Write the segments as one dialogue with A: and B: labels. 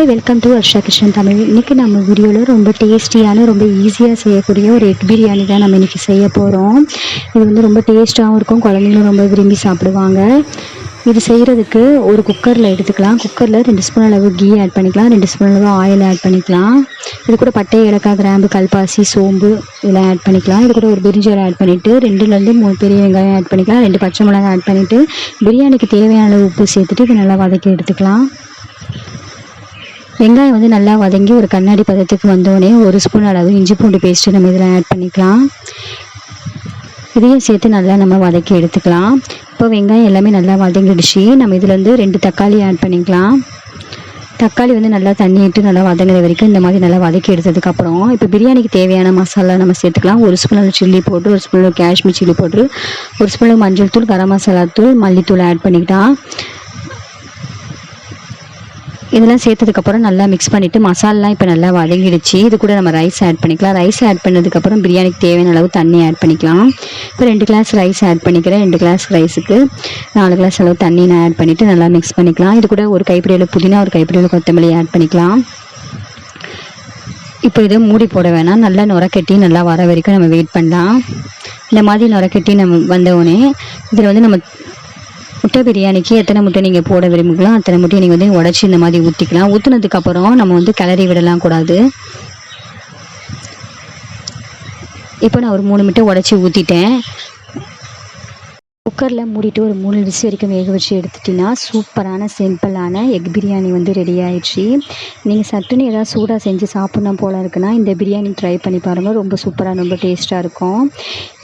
A: Hi, welcome to Varsha Krishnan Tamil. இன்றைக்கி நம்ம வீடியோவில் ரொம்ப டேஸ்டியான ரொம்ப ஈஸியாக செய்யக்கூடிய ஒரு எக் பிரியாணி தான் நம்ம இன்றைக்கி செய்ய போகிறோம். இது வந்து ரொம்ப டேஸ்ட்டாகவும் இருக்கும், குழந்தைங்களும் ரொம்ப விரும்பி சாப்பிடுவாங்க. இது செய்கிறதுக்கு ஒரு குக்கரில் எடுத்துக்கலாம். குக்கரில் 2 ஸ்பூன் அளவு கீ ஆட் பண்ணிக்கலாம், 2 ஸ்பூன் அளவு ஆயில் ஆட் பண்ணிக்கலாம். இது கூட பட்டை, ஏலக்காய், கிராம்பு, கல்பாசி, சோம்பு இதெல்லாம் ஆட் பண்ணிக்கலாம். இது கூட ஒரு பிரிஞ்சால் ஆட் பண்ணிவிட்டு 2லேருந்து 3 பெரிய வெங்காயம் ஆட் பண்ணிக்கலாம். 2 பச்சை மிளகாய் ஆட் பண்ணிவிட்டு பிரியாணிக்கு தேவையான அளவு உப்பு சேர்த்துட்டு இதை நல்லா வதக்கி எடுத்துக்கலாம். வெங்காயம் வந்து நல்லா வதங்கி ஒரு கண்ணாடி பதத்துக்கு வந்தோடனே 1 ஸ்பூன் அளவு இஞ்சி பூண்டு பேஸ்ட்டு நம்ம இதில் ஆட் பண்ணிக்கலாம். இதையும் சேர்த்து நல்லா நம்ம வதக்கி எடுத்துக்கலாம். இப்போ வெங்காயம் எல்லாமே நல்லா வதங்கிடுச்சு. நம்ம இதில் வந்து 2 தக்காளி ஆட் பண்ணிக்கலாம். தக்காளி வந்து நல்லா தண்ணி விட்டு நல்லா வதங்குற வரைக்கும் இந்த மாதிரி நல்லா வதக்கி எடுத்ததுக்கப்புறம் இப்போ பிரியாணிக்கு தேவையான மசாலா நம்ம சேர்த்துக்கலாம். 1 ஸ்பூன் அளவு சில்லி பவுட்ரு, 1 ஸ்பூன் அளவு காஷ்மீர் சில்லி பவுட்ரு, 1 ஸ்பூன் அளவு மஞ்சள் தூள், கரம் மசாலா தூள், மல்லித்தூள் ஆட் பண்ணிக்கிட்டான். இதெல்லாம் சேர்த்ததுக்கப்புறம் நல்லா மிக்ஸ் பண்ணிவிட்டு மசாலாம் இப்போ நல்லா வதங்கிடுச்சு. இது கூட நம்ம ரைஸ் ஆட் பண்ணிக்கலாம். ரைஸ் ஆட் பண்ணதுக்கப்புறம் பிரியாணிக்கு தேவையான அளவு தண்ணி ஆட் பண்ணிக்கலாம். இப்போ 2 கிளாஸ் ரைஸ் ஆட் பண்ணிக்கிறேன். 2 கிளாஸ் ரைஸுக்கு 4 கிளாஸ் அளவு தண்ணி நான் ஆட் பண்ணிவிட்டு நல்லா மிக்ஸ் பண்ணிக்கலாம். இது கூட ஒரு கைப்பிடியில் புதினா, ஒரு கைப்பிடியில் கொத்தமல்லி ஆட் பண்ணிக்கலாம். இப்போ இதை மூடி போட வேணாம், நல்லா நுரக்கட்டி நல்லா வர வரைக்கும் நம்ம வெயிட் பண்ணலாம். இந்த மாதிரி நுரக்கட்டி நம்ம வந்தவுடனே இதில் வந்து நம்ம முட்டை பிரியாணிக்கு எத்தனை முட்டை நீங்கள் போட விரும்புங்களோ அத்தனை முட்டையை நீங்கள் வந்து உடச்சி இந்த மாதிரி ஊற்றிக்கலாம். ஊற்றுனதுக்கப்புறம் நம்ம வந்து கிளறி விடலாம் கூடாது. இப்போ நான் ஒரு 3 முட்டை உடச்சி ஊற்றிட்டேன். குக்கரில் மூடிட்டு ஒரு 3 விசில் வரைக்கும் வேக வச்சு எடுத்துட்டிங்கன்னா சூப்பரான சிம்பிளான எக் பிரியாணி வந்து ரெடி ஆயிடுச்சு. நீங்கள் சட்டுன்னு ஏதாவது சூடாக செஞ்சு சாப்பிட்ணும் போல் இருக்குன்னா இந்த பிரியாணி ட்ரை பண்ணி பாருங்கள். ரொம்ப சூப்பராக ரொம்ப டேஸ்ட்டாக இருக்கும்.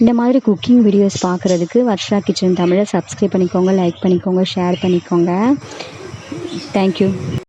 A: இந்த மாதிரி குக்கிங் வீடியோஸ் பார்க்குறதுக்கு வர்ஷா கிச்சன் தமிழை சப்ஸ்கிரைப் பண்ணிக்கோங்க, லைக் பண்ணிக்கோங்க, ஷேர் பண்ணிக்கோங்க. தேங்க்யூ.